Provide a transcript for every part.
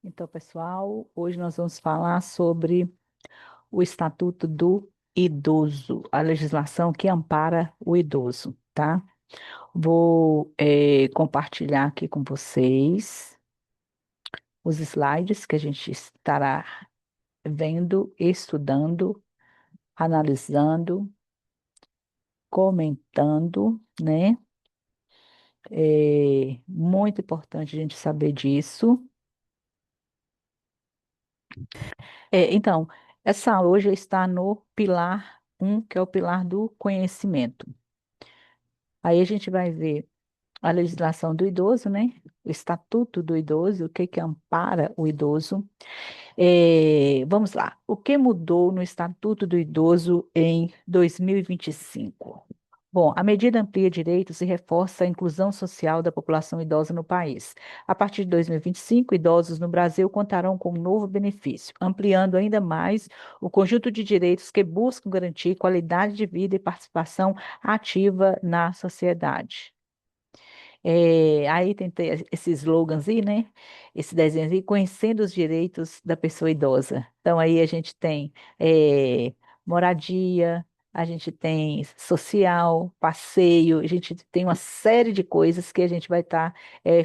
Então, pessoal, hoje nós vamos falar sobre o Estatuto do Idoso, a legislação que ampara o idoso, tá? Vou, compartilhar aqui com vocês os slides que a gente estará vendo, estudando, analisando, comentando, né? É muito importante a gente saber disso. Então, essa aula hoje está no pilar um, que é o pilar do conhecimento. Aí a gente vai ver a legislação do idoso, né? O Estatuto do Idoso, o que que ampara o idoso. Vamos lá. O que mudou no Estatuto do Idoso em 2025? Bom, a medida amplia direitos e reforça a inclusão social da população idosa no país. A partir de 2025, idosos no Brasil contarão com um novo benefício, ampliando ainda mais o conjunto de direitos que buscam garantir qualidade de vida e participação ativa na sociedade. Aí tem esse slogans aí, né? Esse desenho aí, conhecendo os direitos da pessoa idosa. Então, aí a gente tem moradia, a gente tem social, passeio, a gente tem uma série de coisas que a gente vai estar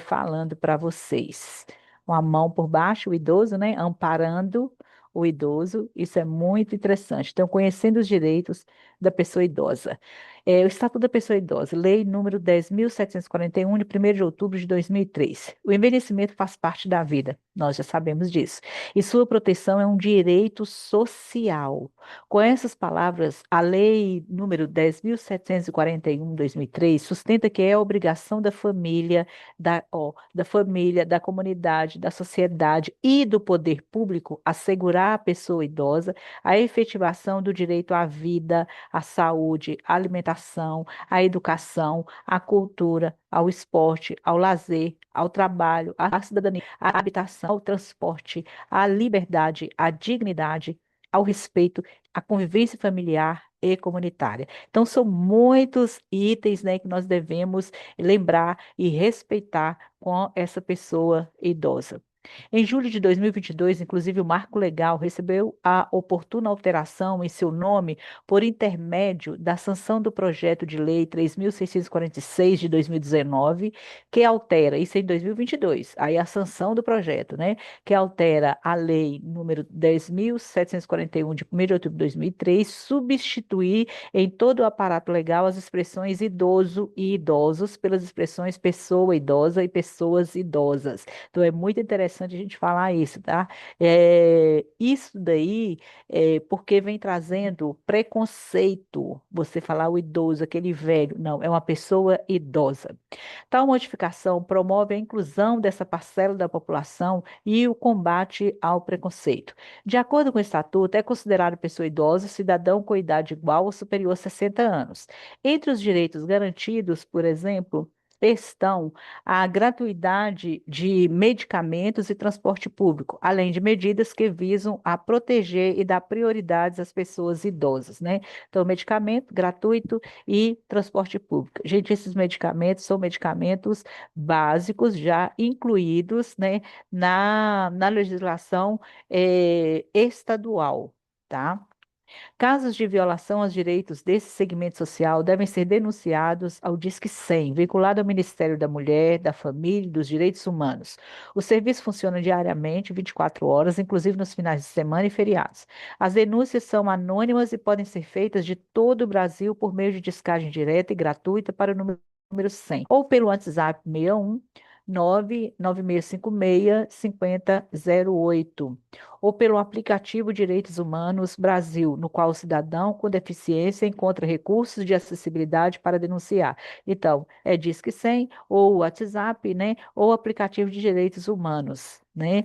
falando para vocês. Uma mão por baixo, o idoso, né? Amparando o idoso, isso é muito interessante. Então, conhecendo os direitos da pessoa idosa. O Estatuto da Pessoa Idosa, Lei número 10.741, de 1º de outubro de 2003. O envelhecimento faz parte da vida, nós já sabemos disso. E sua proteção é um direito social. Com essas palavras, a Lei número 10.741, de 2003, sustenta que é obrigação da família, da família, da comunidade, da sociedade e do poder público assegurar à pessoa idosa a efetivação do direito à vida, à saúde, à alimentação, à educação, à cultura, ao esporte, ao lazer, ao trabalho, à cidadania, à habitação, ao transporte, à liberdade, à dignidade, ao respeito, à convivência familiar e comunitária. Então, são muitos itens, né, que nós devemos lembrar e respeitar com essa pessoa idosa. Em julho de 2022, inclusive, o Marco Legal recebeu a oportuna alteração em seu nome por intermédio da sanção do projeto de lei 3.646 de 2019, que altera, isso é em 2022, aí a sanção do projeto, né, que altera a lei número 10.741 de 1º de outubro de 2003, substituir em todo o aparato legal as expressões idoso e idosos pelas expressões pessoa idosa e pessoas idosas. Então é muito interessante a gente falar isso, tá? Isso daí porque vem trazendo preconceito. Você falar o idoso, aquele velho, não, é uma pessoa idosa. Tal modificação promove a inclusão dessa parcela da população e o combate ao preconceito. De acordo com o Estatuto, é considerado pessoa idosa cidadão com idade igual ou superior a 60 anos. Entre os direitos garantidos, por exemplo, estão a gratuidade de medicamentos e transporte público, além de medidas que visam a proteger e dar prioridades às pessoas idosas, né? Então, medicamento gratuito e transporte público. Gente, esses medicamentos são medicamentos básicos já incluídos, né, na legislação estadual. Tá? Casos de violação aos direitos desse segmento social devem ser denunciados ao Disque 100, vinculado ao Ministério da Mulher, da Família e dos Direitos Humanos. O serviço funciona diariamente, 24 horas, inclusive nos finais de semana e feriados. As denúncias são anônimas e podem ser feitas de todo o Brasil por meio de descagem direta e gratuita para o número 100, ou pelo WhatsApp 61 99656 5008, ou pelo aplicativo Direitos Humanos Brasil, no qual o cidadão com deficiência encontra recursos de acessibilidade para denunciar. Então, é Disque 100 ou WhatsApp, né, ou aplicativo de Direitos Humanos. Né?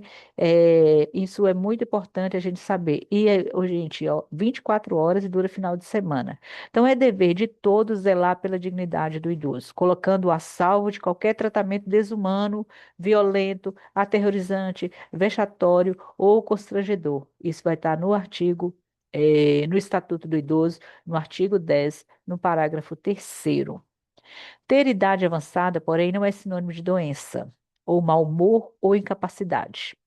Isso é muito importante a gente saber. E, gente, ó, 24 horas e dura final de semana. Então, é dever de todos zelar pela dignidade do idoso, colocando-o a salvo de qualquer tratamento desumano, violento, aterrorizante, vexatório ou constrangedor. Isso vai estar no artigo, no Estatuto do Idoso, no artigo 10, no parágrafo terceiro. Ter idade avançada, porém, não é sinônimo de doença, ou mau humor ou incapacidade.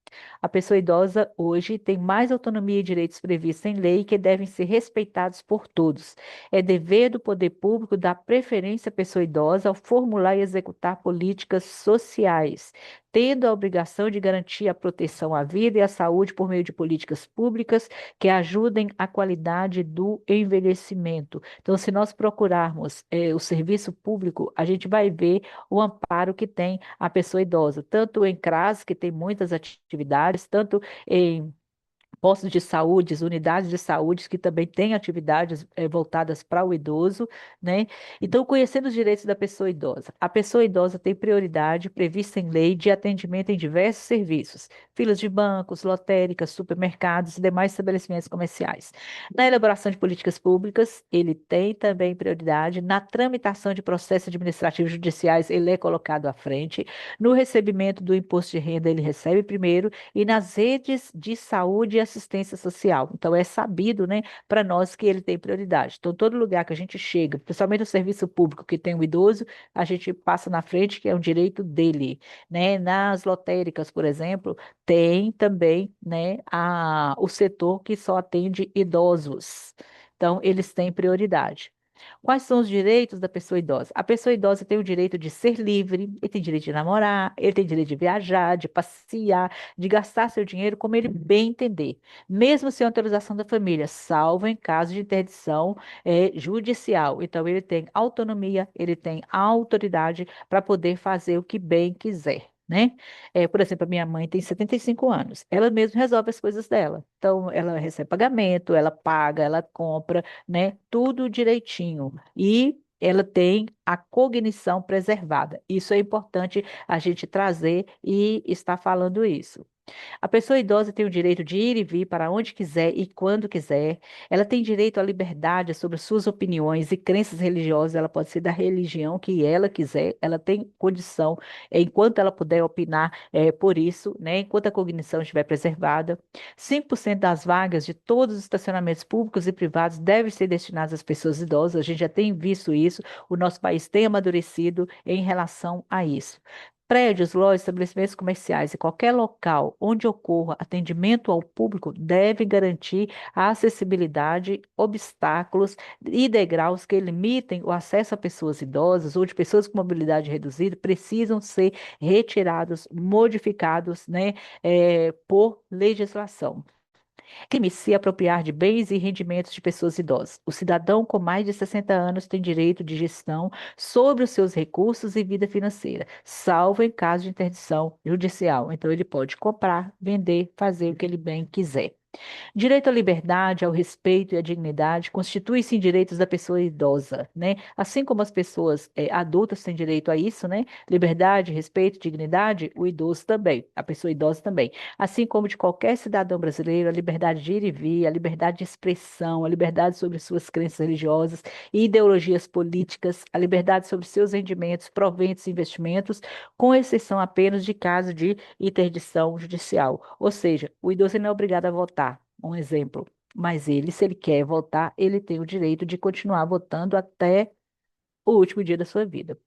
A pessoa idosa hoje tem mais autonomia e direitos previstos em lei que devem ser respeitados por todos. É dever do poder público dar preferência à pessoa idosa ao formular e executar políticas sociais, tendo a obrigação de garantir a proteção à vida e à saúde por meio de políticas públicas que ajudem a qualidade do envelhecimento. Então, se nós procurarmos o serviço público, a gente vai ver o amparo que tem a pessoa idosa, tanto em CRAS, que tem muitas atividades, tanto em postos de saúde, unidades de saúde que também têm atividades voltadas para o idoso, né? Então, conhecendo os direitos da pessoa idosa. A pessoa idosa tem prioridade prevista em lei de atendimento em diversos serviços, filas de bancos, lotéricas, supermercados e demais estabelecimentos comerciais. Na elaboração de políticas públicas, ele tem também prioridade na tramitação de processos administrativos judiciais, ele é colocado à frente. No recebimento do imposto de renda, ele recebe primeiro e nas redes de saúde e assistência social. Então, é sabido, né, para nós que ele tem prioridade. Então, todo lugar que a gente chega, principalmente no serviço público que tem o idoso, a gente passa na frente, que é um direito dele, né? Nas lotéricas, por exemplo, tem também, né, o setor que só atende idosos. Então, eles têm prioridade. Quais são os direitos da pessoa idosa? A pessoa idosa tem o direito de ser livre, ele tem direito de namorar, ele tem direito de viajar, de passear, de gastar seu dinheiro como ele bem entender, mesmo sem autorização da família, salvo em caso de interdição judicial. Então, ele tem autonomia, ele tem autoridade para poder fazer o que bem quiser. Né? Por exemplo, a minha mãe tem 75 anos. Ela mesma resolve as coisas dela. Então, ela recebe pagamento, ela paga, ela compra, né? Tudo direitinho. E ela tem a cognição preservada. Isso é importante a gente trazer e estar falando isso. A pessoa idosa tem o direito de ir e vir para onde quiser e quando quiser. Ela tem direito à liberdade sobre suas opiniões e crenças religiosas. Ela pode ser da religião que ela quiser. Ela tem condição, enquanto ela puder opinar, por isso, né? Enquanto a cognição estiver preservada. 5% das vagas de todos os estacionamentos públicos e privados devem ser destinadas às pessoas idosas. A gente já tem visto isso. O nosso país tem amadurecido em relação a isso. Prédios, lojas, estabelecimentos comerciais e qualquer local onde ocorra atendimento ao público deve garantir a acessibilidade, obstáculos e degraus que limitem o acesso a pessoas idosas ou de pessoas com mobilidade reduzida precisam ser retirados, modificados, né, por legislação. Crime se apropriar de bens e rendimentos de pessoas idosas. O cidadão com mais de 60 anos tem direito de gestão sobre os seus recursos e vida financeira, salvo em caso de interdição judicial. Então, ele pode comprar, vender, fazer o que ele bem quiser. Direito à liberdade, ao respeito e à dignidade constituem-se em direitos da pessoa idosa, né? Assim como as pessoas adultas têm direito a isso, né? Liberdade, respeito, dignidade, o idoso também, a pessoa idosa também. Assim como de qualquer cidadão brasileiro, a liberdade de ir e vir, a liberdade de expressão, a liberdade sobre suas crenças religiosas e ideologias políticas, a liberdade sobre seus rendimentos, proventos e investimentos, com exceção apenas de caso de interdição judicial. Ou seja, o idoso não é obrigado a votar, um exemplo. Mas ele, se ele quer votar, ele tem o direito de continuar votando até o último dia da sua vida,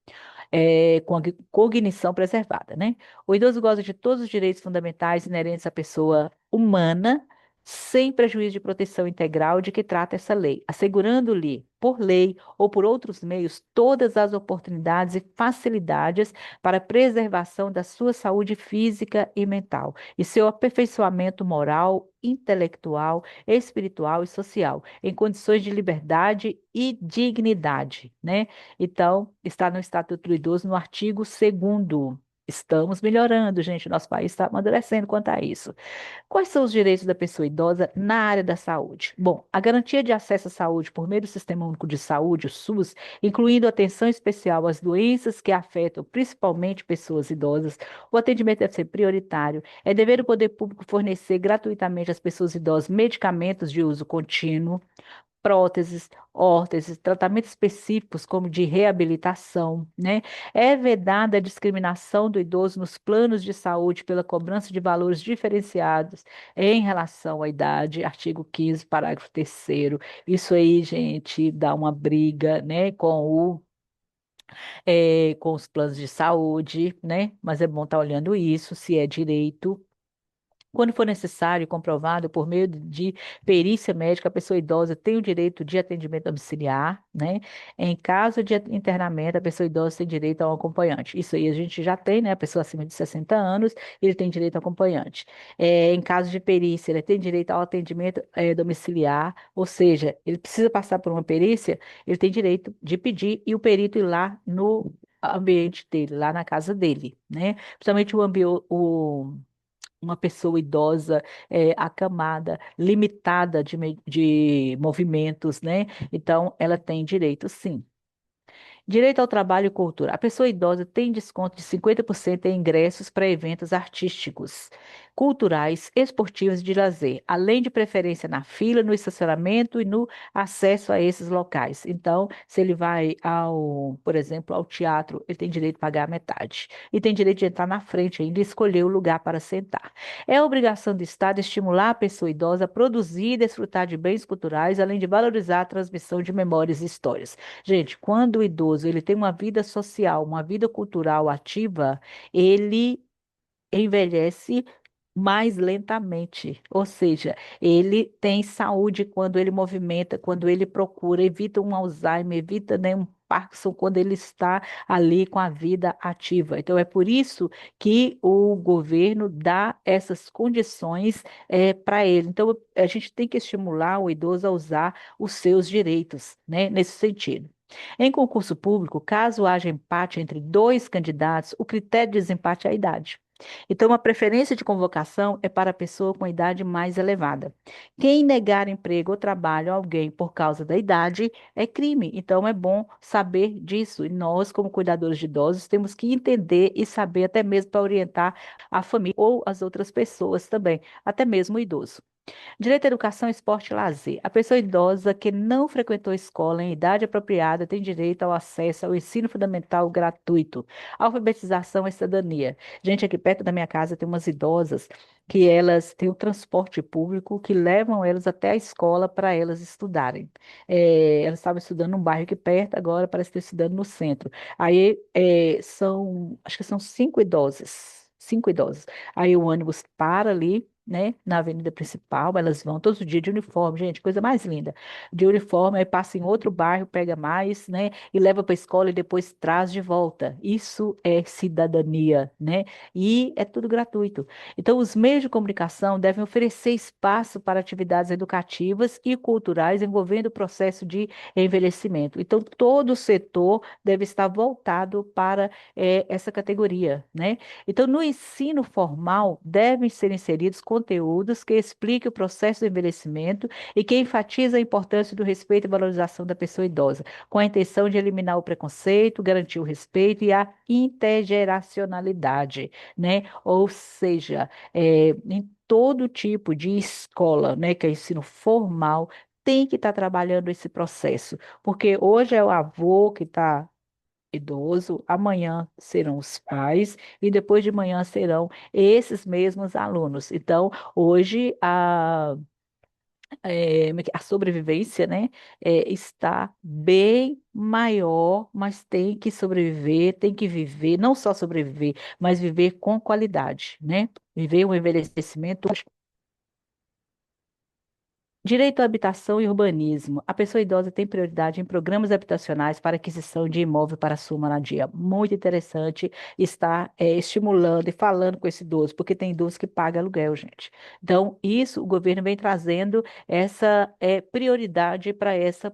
com a cognição preservada, né? O idoso goza de todos os direitos fundamentais inerentes à pessoa humana, sem prejuízo de proteção integral de que trata essa lei, assegurando-lhe, por lei ou por outros meios, todas as oportunidades e facilidades para a preservação da sua saúde física e mental, e seu aperfeiçoamento moral, intelectual, espiritual e social, em condições de liberdade e dignidade, né? Então, está no Estatuto do Idoso, no artigo 2º. Estamos melhorando, gente. Nosso país está amadurecendo quanto a isso. Quais são os direitos da pessoa idosa na área da saúde? Bom, a garantia de acesso à saúde por meio do Sistema Único de Saúde, o SUS, incluindo atenção especial às doenças que afetam principalmente pessoas idosas, o atendimento deve ser prioritário. É dever do poder público fornecer gratuitamente às pessoas idosas medicamentos de uso contínuo, próteses, órteses, tratamentos específicos como de reabilitação, né? É vedada a discriminação do idoso nos planos de saúde pela cobrança de valores diferenciados em relação à idade, artigo 15, parágrafo 3º. Isso aí, gente, dá uma briga, né, com os planos de saúde, né? Mas é bom estar olhando isso, se é direito Quando for necessário e comprovado por meio de perícia médica, a pessoa idosa tem o direito de atendimento domiciliar, né? Em caso de internamento, a pessoa idosa tem direito a um acompanhante. Isso aí a gente já tem, né? A pessoa acima de 60 anos, ele tem direito a acompanhante. Em caso de perícia, ele tem direito ao atendimento, domiciliar, ou seja, ele precisa passar por uma perícia, ele tem direito de pedir e o perito ir lá no ambiente dele, lá na casa dele, né? Principalmente uma pessoa idosa, acamada, limitada de movimentos, né? Então, ela tem direito, sim. Direito ao trabalho e cultura. A pessoa idosa tem desconto de 50% em ingressos para eventos artísticos, culturais, esportivos e de lazer, além de preferência na fila, no estacionamento e no acesso a esses locais. Então, se ele vai por exemplo, ao teatro, ele tem direito a pagar a metade. E tem direito de entrar na frente ainda e escolher o lugar para sentar. É obrigação do Estado estimular a pessoa idosa a produzir e desfrutar de bens culturais, além de valorizar a transmissão de memórias e histórias. Gente, quando o idoso ele tem uma vida social, uma vida cultural ativa, ele envelhece mais lentamente. Ou seja, ele tem saúde quando ele movimenta, quando ele procura, evita um Alzheimer, evita, né, um Parkinson quando ele está ali com a vida ativa. Então, é por isso que o governo dá essas condições para ele. Então, a gente tem que estimular o idoso a usar os seus direitos, né, nesse sentido. Em concurso público, caso haja empate entre dois candidatos, o critério de desempate é a idade. Então, a preferência de convocação é para a pessoa com idade mais elevada. Quem negar emprego ou trabalho a alguém por causa da idade é crime. Então, é bom saber disso. E nós, como cuidadores de idosos, temos que entender e saber, até mesmo para orientar a família ou as outras pessoas também, até mesmo o idoso. Direito à educação, esporte e lazer. A pessoa idosa que não frequentou escola em idade apropriada tem direito ao acesso ao ensino fundamental gratuito, alfabetização e cidadania. Gente, aqui perto da minha casa tem umas idosas que elas têm o transporte público que levam elas até a escola para elas estudarem. Elas estavam estudando num bairro aqui perto, agora parece que estão estudando no centro. Aí acho que são cinco idosas. Cinco idosas. Aí o ônibus para ali, né, na avenida principal, elas vão todos os dias de uniforme, gente, coisa mais linda. De uniforme, aí passa em outro bairro, pega mais, né, e leva para a escola e depois traz de volta. Isso é cidadania, né? E é tudo gratuito. Então, os meios de comunicação devem oferecer espaço para atividades educativas e culturais envolvendo o processo de envelhecimento. Então, todo o setor deve estar voltado para essa categoria, né? Então, no ensino formal, devem ser inseridos conteúdos que expliquem o processo do envelhecimento e que enfatizem a importância do respeito e valorização da pessoa idosa, com a intenção de eliminar o preconceito, garantir o respeito e a intergeracionalidade, né? Ou seja, em todo tipo de escola, né, que é ensino formal, tem que estar trabalhando esse processo, porque hoje é o avô que está idoso, amanhã serão os pais e depois de manhã serão esses mesmos alunos. Então, hoje a sobrevivência, né, está bem maior, mas tem que sobreviver, tem que viver, não só sobreviver, mas viver com qualidade, né? Viver um envelhecimento. Direito à habitação e urbanismo. A pessoa idosa tem prioridade em programas habitacionais para aquisição de imóvel para sua moradia. Muito interessante estar estimulando e falando com esse idoso, porque tem idoso que paga aluguel, gente. Então, isso o governo vem trazendo essa prioridade para essa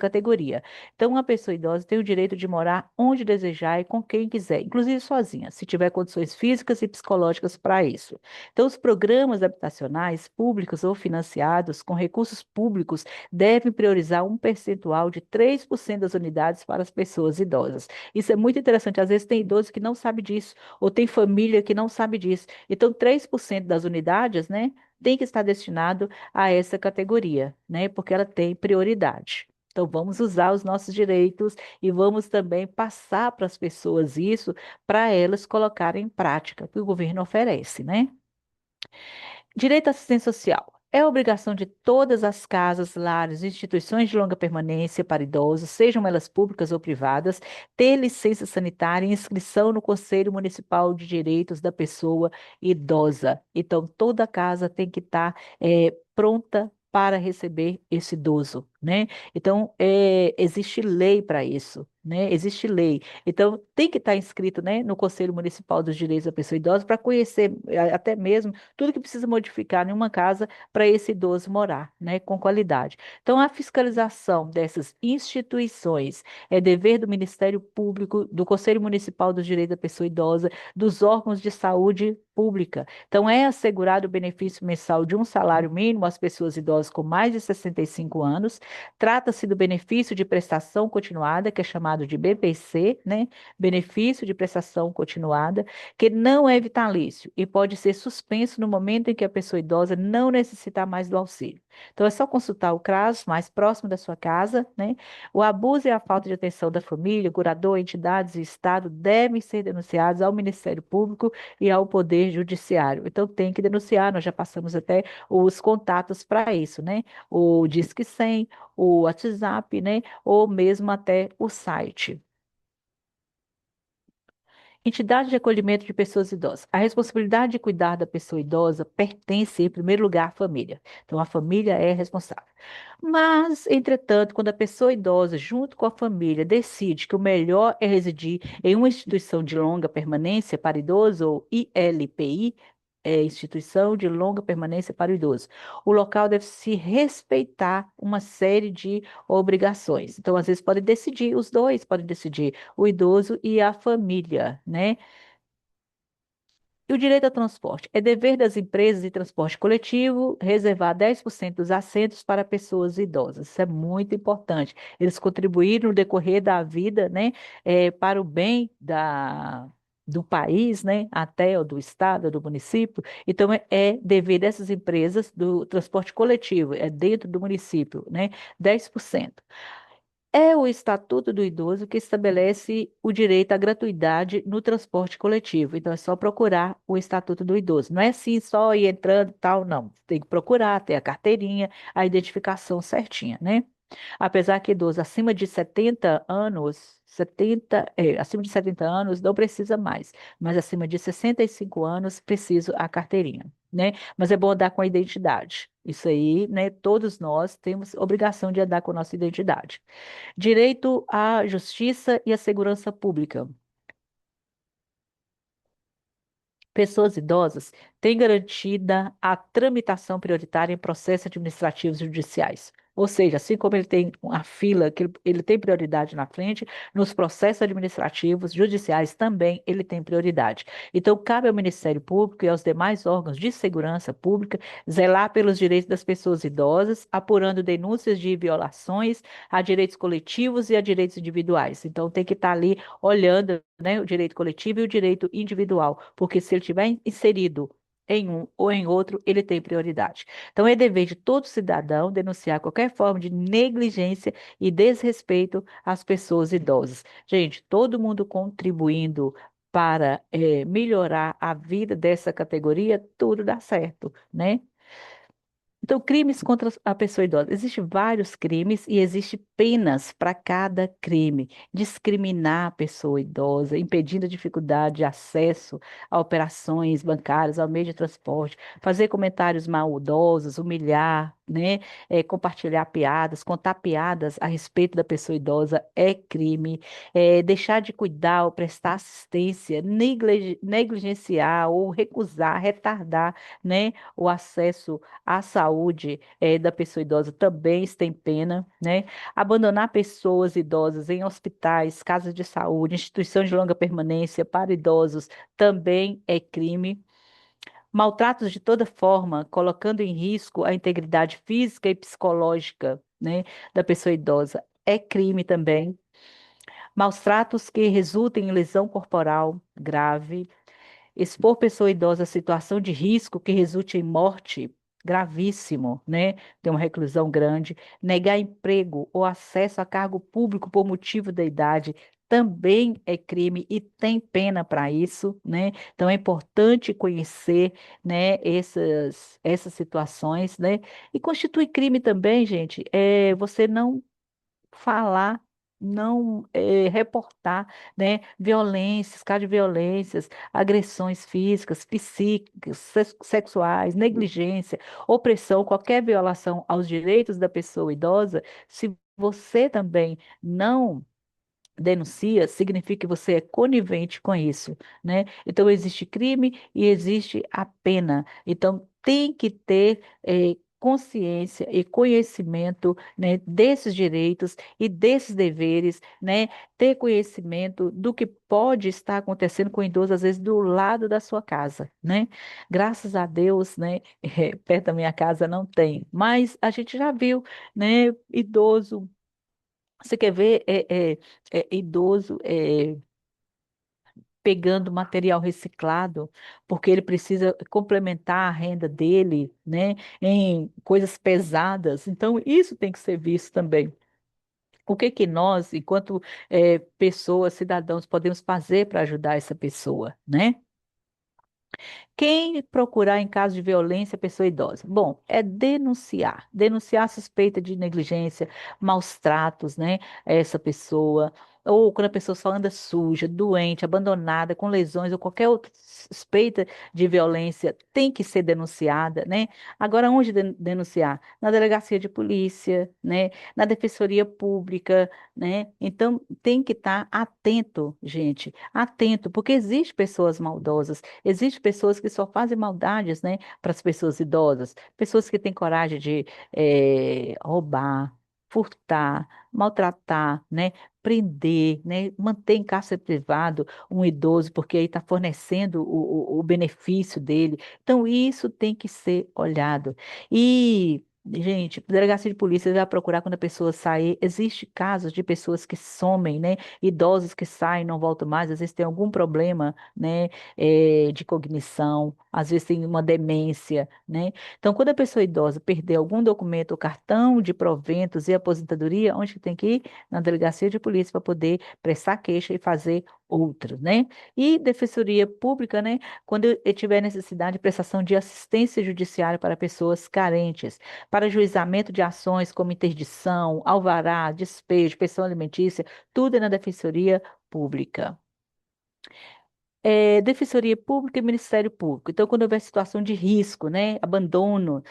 categoria. Então, uma pessoa idosa tem o direito de morar onde desejar e com quem quiser, inclusive sozinha, se tiver condições físicas e psicológicas para isso. Então, os programas habitacionais, públicos ou financiados com recursos públicos, devem priorizar um percentual de 3% das unidades para as pessoas idosas. Isso é muito interessante. Às vezes tem idoso que não sabe disso, ou tem família que não sabe disso. Então, 3% das unidades, né, tem que estar destinado a essa categoria, né, porque ela tem prioridade. Então, vamos usar os nossos direitos e vamos também passar para as pessoas isso, para elas colocarem em prática, que o governo oferece, né? Direito à assistência social. É obrigação de todas as casas, lares, instituições de longa permanência para idosos, sejam elas públicas ou privadas, ter licença sanitária e inscrição no Conselho Municipal de Direitos da Pessoa Idosa. Então, toda casa tem que estar pronta para receber esse idoso, né? Então, existe lei para isso. Né? Existe lei. Então, tem que estar inscrito, né, no Conselho Municipal dos Direitos da Pessoa Idosa para conhecer até mesmo tudo que precisa modificar em uma casa para esse idoso morar, né, com qualidade. Então, a fiscalização dessas instituições é dever do Ministério Público, do Conselho Municipal dos Direitos da Pessoa Idosa, dos órgãos de saúde pública. Então, é assegurado o benefício mensal de um salário mínimo às pessoas idosas com mais de 65 anos. Trata-se do benefício de prestação continuada, que é chamado de BPC, né? Benefício de prestação continuada, que não é vitalício e pode ser suspenso no momento em que a pessoa idosa não necessitar mais do auxílio. Então, é só consultar o CRAS mais próximo da sua casa, né? O abuso e a falta de atenção da família, curador, entidades e Estado devem ser denunciados ao Ministério Público e ao Poder Judiciário. Então, tem que denunciar, nós já passamos até os contatos para isso, né? O Disque 100, o WhatsApp, né? Ou mesmo até o site. Entidade de acolhimento de pessoas idosas. A responsabilidade de cuidar da pessoa idosa pertence, em primeiro lugar, à família. Então, a família é responsável. Mas, entretanto, quando a pessoa idosa, junto com a família, decide que o melhor é residir em uma instituição de longa permanência para idoso, ou ILPI, Instituição de Longa Permanência para o Idoso, o local deve se respeitar uma série de obrigações. Então, às vezes, pode decidir, os dois podem decidir, o idoso e a família, né? E o direito ao transporte? É dever das empresas de transporte coletivo reservar 10% dos assentos para pessoas idosas. Isso é muito importante. Eles contribuíram no decorrer da vida, né, para o bem do país, né, até o do estado, do município. Então, é dever dessas empresas do transporte coletivo, é dentro do município, né, 10%. É o Estatuto do Idoso que estabelece o direito à gratuidade no transporte coletivo. Então, é só procurar o Estatuto do Idoso. Não é assim só ir entrando e tal, não. Tem que procurar, ter a carteirinha, a identificação certinha, né? Apesar que idoso acima de 70 anos, acima de 70 anos não precisa mais, mas acima de 65 anos precisa a carteirinha, né? Mas é bom andar com a identidade. Isso aí, né? Todos nós temos obrigação de andar com a nossa identidade. Direito à justiça e à segurança pública. Pessoas idosas têm garantida a tramitação prioritária em processos administrativos e judiciais. Ou seja, assim como ele tem uma fila, que ele tem prioridade na frente, nos processos administrativos, judiciais também ele tem prioridade. Então, cabe ao Ministério Público e aos demais órgãos de segurança pública zelar pelos direitos das pessoas idosas, apurando denúncias de violações a direitos coletivos e a direitos individuais. Então, tem que estar ali olhando, né, o direito coletivo e o direito individual, porque se ele tiver inserido em um ou em outro, ele tem prioridade. Então, é dever de todo cidadão denunciar qualquer forma de negligência e desrespeito às pessoas idosas. Gente, todo mundo contribuindo para melhorar a vida dessa categoria, tudo dá certo, né? Então, crimes contra a pessoa idosa. Existem vários crimes e existem penas para cada crime. Discriminar a pessoa idosa, impedindo a dificuldade de acesso a operações bancárias, ao meio de transporte, fazer comentários maldosos, humilhar, né? Compartilhar piadas, contar piadas a respeito da pessoa idosa é crime. Deixar de cuidar ou prestar assistência, negligenciar ou recusar, retardar, né? O acesso a saúde da pessoa idosa também tem pena, né? Abandonar pessoas idosas em hospitais, casas de saúde, instituições de longa permanência para idosos também é crime. Maltratos de toda forma, colocando em risco a integridade física e psicológica, né, da pessoa idosa, é crime também. Maus tratos que resultem em lesão corporal grave, expor pessoa idosa a situação de risco que resulte em morte, gravíssimo, né? Tem uma reclusão grande, negar emprego ou acesso a cargo público por motivo da idade, também é crime e tem pena para isso, né? Então é importante conhecer, né, essas situações, né? E constitui crime também, gente, é você não falar, não reportar, né, violências, casos de violências, agressões físicas, psíquicas, sexuais, negligência, opressão, qualquer violação aos direitos da pessoa idosa, se você também não denuncia, significa que você é conivente com isso, né? Então existe crime e existe a pena. Então tem que ter consciência e conhecimento, né, desses direitos e desses deveres, né? Ter conhecimento do que pode estar acontecendo com o idoso, às vezes do lado da sua casa, né? Graças a Deus, né? Perto da minha casa não tem, mas a gente já viu, né? Idoso, você quer ver idoso pegando material reciclado, porque ele precisa complementar a renda dele, né, em coisas pesadas. Então, isso tem que ser visto também. O que que nós, enquanto pessoas, cidadãos, podemos fazer para ajudar essa pessoa, né? Quem procurar em caso de violência a pessoa idosa? Bom, é denunciar. Denunciar a suspeita de negligência, maus tratos, né? A essa pessoa. Ou quando a pessoa só anda suja, doente, abandonada, com lesões ou qualquer outra suspeita de violência, tem que ser denunciada, né? Agora, onde denunciar? Na delegacia de polícia, né? Na defensoria pública, né? Então, tem que estar atento, gente, atento, porque existem pessoas maldosas. Existem pessoas que só fazem maldades, né, para as pessoas idosas, pessoas que têm coragem de roubar, furtar, maltratar, né, prender, né, manter em cárcere privado um idoso, porque aí está fornecendo o benefício dele. Então, isso tem que ser olhado. E gente, delegacia de polícia vai procurar quando a pessoa sair. Existe casos de pessoas que somem, né? Idosos que saem, não voltam mais, às vezes tem algum problema, né? De cognição, às vezes tem uma demência, né? Então, quando a pessoa idosa perder algum documento, o cartão de proventos e aposentadoria, onde que tem que ir? Na delegacia de polícia para poder prestar queixa e fazer outros, né? E defensoria pública, né? Quando eu tiver necessidade de prestação de assistência judiciária para pessoas carentes, para juizamento de ações como interdição, alvará, despejo, pensão alimentícia, tudo é na defensoria pública. Defensoria Pública e Ministério Público. Então, quando houver situação de risco, né, abandono,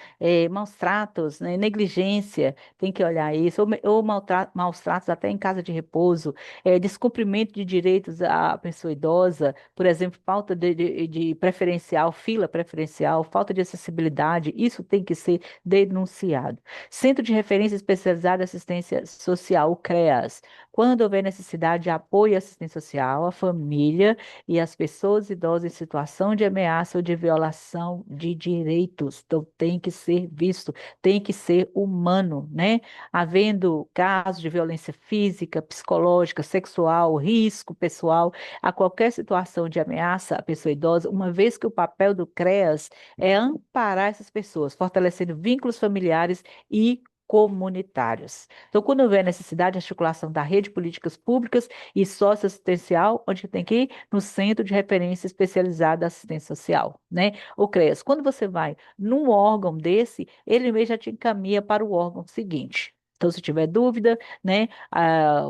maus tratos, né, negligência, tem que olhar isso, ou maus tratos até em casa de repouso, descumprimento de direitos à pessoa idosa, por exemplo, falta de preferencial, fila preferencial, falta de acessibilidade, isso tem que ser denunciado. Centro de Referência Especializada em Assistência Social, o CREAS. Quando houver necessidade de apoio e assistência social à família, e as pessoas idosas em situação de ameaça ou de violação de direitos. Então, tem que ser visto, tem que ser humano, né? Havendo casos de violência física, psicológica, sexual, risco pessoal, a qualquer situação de ameaça à pessoa idosa, uma vez que o papel do CREAS é amparar essas pessoas, fortalecendo vínculos familiares e comunitários. Então, quando houver necessidade de articulação da rede de políticas públicas e socioassistencial, onde tem que ir? No Centro de Referência Especializado da Assistência Social, né? O CREAS. Quando você vai num órgão desse, ele mesmo já te encaminha para o órgão seguinte. Então, se tiver dúvida, né,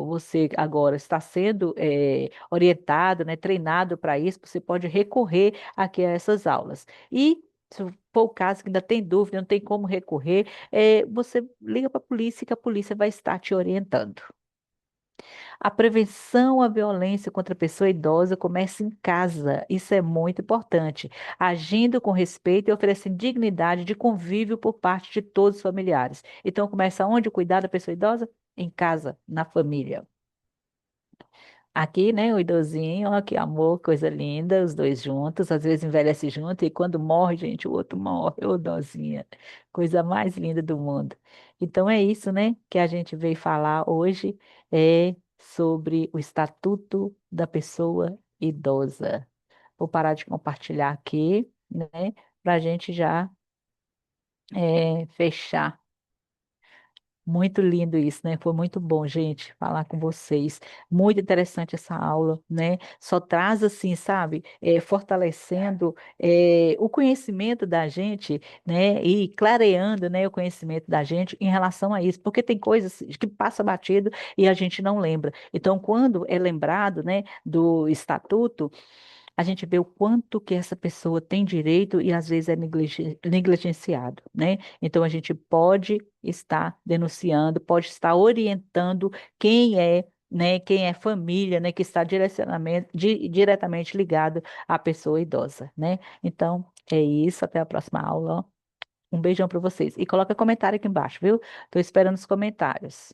você agora está sendo orientado, né, treinado para isso, você pode recorrer aqui a essas aulas. E se for o caso que ainda tem dúvida, não tem como recorrer, você liga para a polícia que a polícia vai estar te orientando. A prevenção à violência contra a pessoa idosa começa em casa. Isso é muito importante. Agindo com respeito e oferecendo dignidade de convívio por parte de todos os familiares. Então, começa onde o cuidar da pessoa idosa? Em casa, na família. Aqui, né, o idosinho, ó, que amor, coisa linda, os dois juntos, às vezes envelhece junto e quando morre, gente, o outro morre, ô dozinha, coisa mais linda do mundo. Então é isso, né, que a gente veio falar hoje, sobre o Estatuto da Pessoa Idosa. Vou parar de compartilhar aqui, né, para a gente já fechar. Muito lindo isso, né? Foi muito bom, gente, falar com vocês. Muito interessante essa aula, né? Só traz assim, sabe, fortalecendo o conhecimento da gente, né? E clareando, né, o conhecimento da gente em relação a isso, porque tem coisas que passa batido e a gente não lembra. Então, quando é lembrado, né, do estatuto, a gente vê o quanto que essa pessoa tem direito e às vezes é negligenciado, né? Então a gente pode estar denunciando, pode estar orientando quem é, né, quem é família, né, que está diretamente ligado à pessoa idosa, né? Então é isso, até a próxima aula. Um beijão para vocês. E coloca comentário aqui embaixo, viu? Estou esperando os comentários.